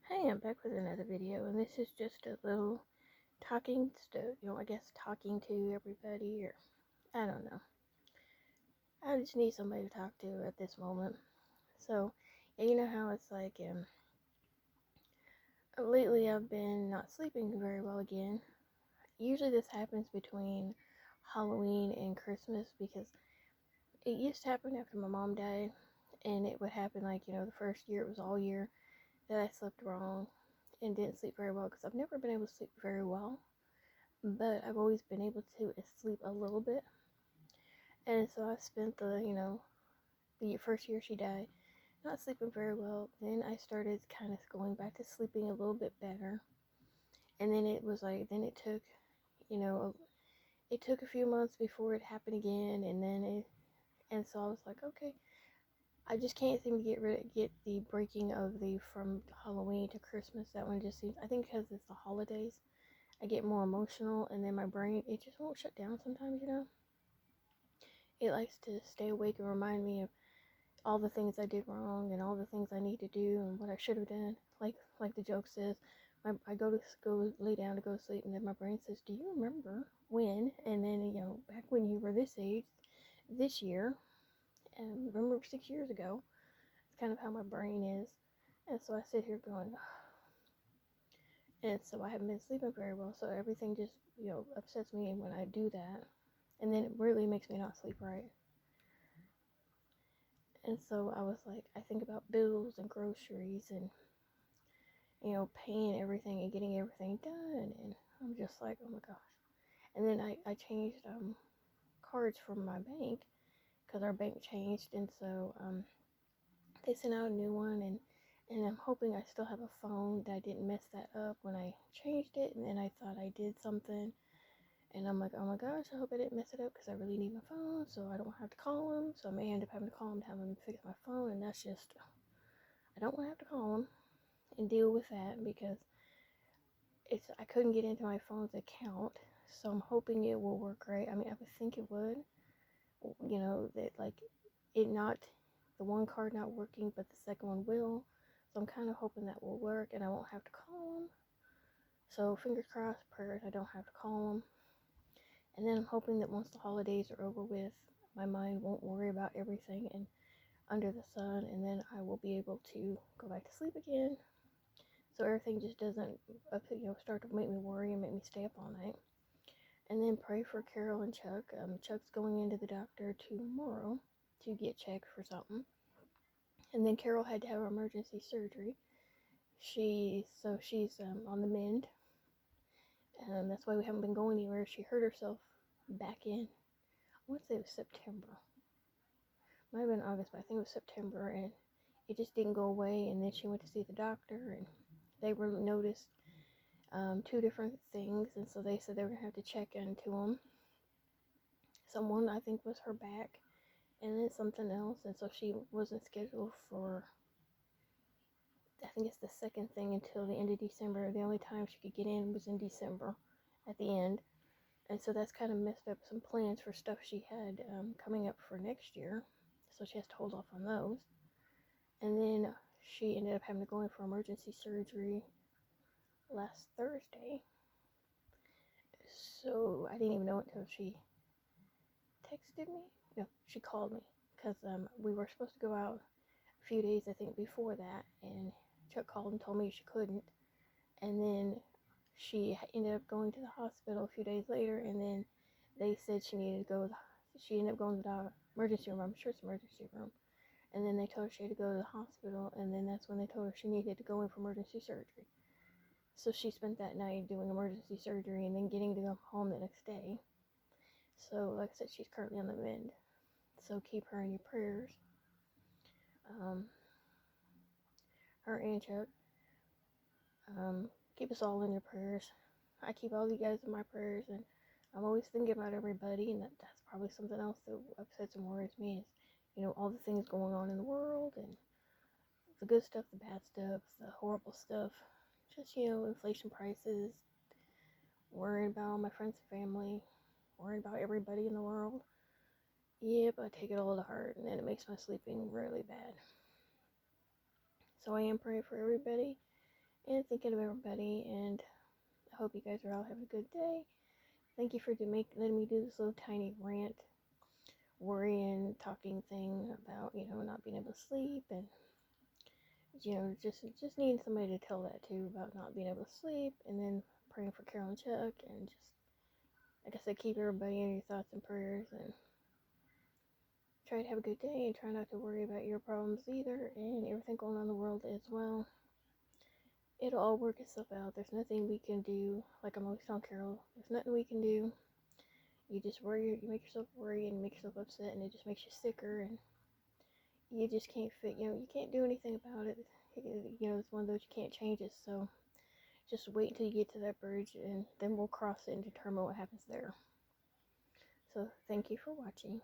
Hey, I'm back with another video, and this is just a little talking stuff, I guess talking to everybody, or I don't know. I just need somebody to talk to at this moment. So, yeah, you know how it's like, lately I've been not sleeping very well again. Usually this happens between Halloween and Christmas because it used to happen after my mom died, and it would happen like, the first year, it was all year that I slept wrong and didn't sleep very well because I've never been able to sleep very well. But I've always been able to sleep a little bit. And so I spent the first year she died not sleeping very well. Then I started kind of going back to sleeping a little bit better. And then it was like, then you know, it took a few months before it happened again. And so I was like, okay, I just can't seem to get the breaking of the from Halloween to Christmas. That one just seems, I think because it's the holidays, I get more emotional, and then my brain, it just won't shut down sometimes. It likes to stay awake and remind me of all the things I did wrong and all the things I need to do and what I should have done. Like the joke says, I go lay down to go to sleep, and then my brain says, "Do you remember when?" And then back when you were this age, this year, and remember 6 years ago. It's kind of how my brain is, and so I sit here going, and so I haven't been sleeping very well. So everything just upsets me when I do that, and then it really makes me not sleep right. And so I was like, I think about bills and groceries and, paying everything and getting everything done. And I'm just like, oh my gosh. And then I changed cards from my bank because our bank changed. And so they sent out a new one. And I'm hoping I still have a phone that I didn't mess that up when I changed it. And then I thought I did something. And I'm like, oh my gosh, I hope I didn't mess it up because I really need my phone so I don't have to call them. So I may end up having to call them to have them fix my phone. And that's just, I don't want to have to call them and deal with that because I couldn't get into my phone's account, so I'm hoping it will work right. I mean, I would think it would, that like it not the one card not working, but the second one will. So I'm kind of hoping that will work and I won't have to call them. So fingers crossed, prayers I don't have to call them. And then I'm hoping that once the holidays are over with, my mind won't worry about everything and under the sun, and then I will be able to go back to sleep again so everything just doesn't start to make me worry and make me stay up all night. And then pray for Carol and Chuck. Chuck's going into the doctor tomorrow to get checked for something, and then Carol had to have emergency surgery. She's on the mend. That's why we haven't been going anywhere. She hurt herself back in, I want to say it was September, might have been August, but I think it was September, and it just didn't go away. And then she went to see the doctor, and they were noticed two different things, and so they said they were gonna have to check into them. Someone, I think, was her back, and then something else, and so she wasn't scheduled for, I think it's the second thing, until the end of December. The only time she could get in was in December at the end, and so that's kind of messed up some plans for stuff she had coming up for next year, so she has to hold off on those. And then she ended up having to go in for emergency surgery last Thursday, so I didn't even know it until she texted me. No, she called me because we were supposed to go out a few days, I think, before that, and Chuck called and told me she couldn't. And then she ended up going to the hospital a few days later, and then they said she needed to go. She ended up going to the emergency room. I'm sure it's emergency room. And then they told her she had to go to the hospital, and then that's when they told her she needed to go in for emergency surgery. So she spent that night doing emergency surgery and then getting to go home the next day. So, like I said, she's currently on the mend. So keep her in your prayers. Um, her and Chuck. Keep us all in your prayers. I keep all you guys in my prayers, and I'm always thinking about everybody, and that's probably something else that upsets and worries me is, all the things going on in the world, and the good stuff, the bad stuff, the horrible stuff. Just, inflation prices, worrying about all my friends and family, worrying about everybody in the world. Yep, I take it all to heart, and then it makes my sleeping really bad. So I am praying for everybody, and thinking of everybody. And I hope you guys are all having a good day. Thank you for letting me do this little tiny rant, worrying, talking thing about not being able to sleep, and just needing somebody to tell that to about not being able to sleep, and then praying for Carol and Chuck, and just like I said, keep everybody in your thoughts and prayers, and try to have a good day, and try not to worry about your problems either, and everything going on in the world as well. It'll all work itself out. There's nothing we can do. Like I'm always telling Carol, there's nothing we can do. You just worry, you make yourself worry and make yourself upset, and it just makes you sicker, and you just can't you can't do anything about it. It's one of those, you can't change it, so just wait until you get to that bridge, and then we'll cross it and determine what happens there. So thank you for watching.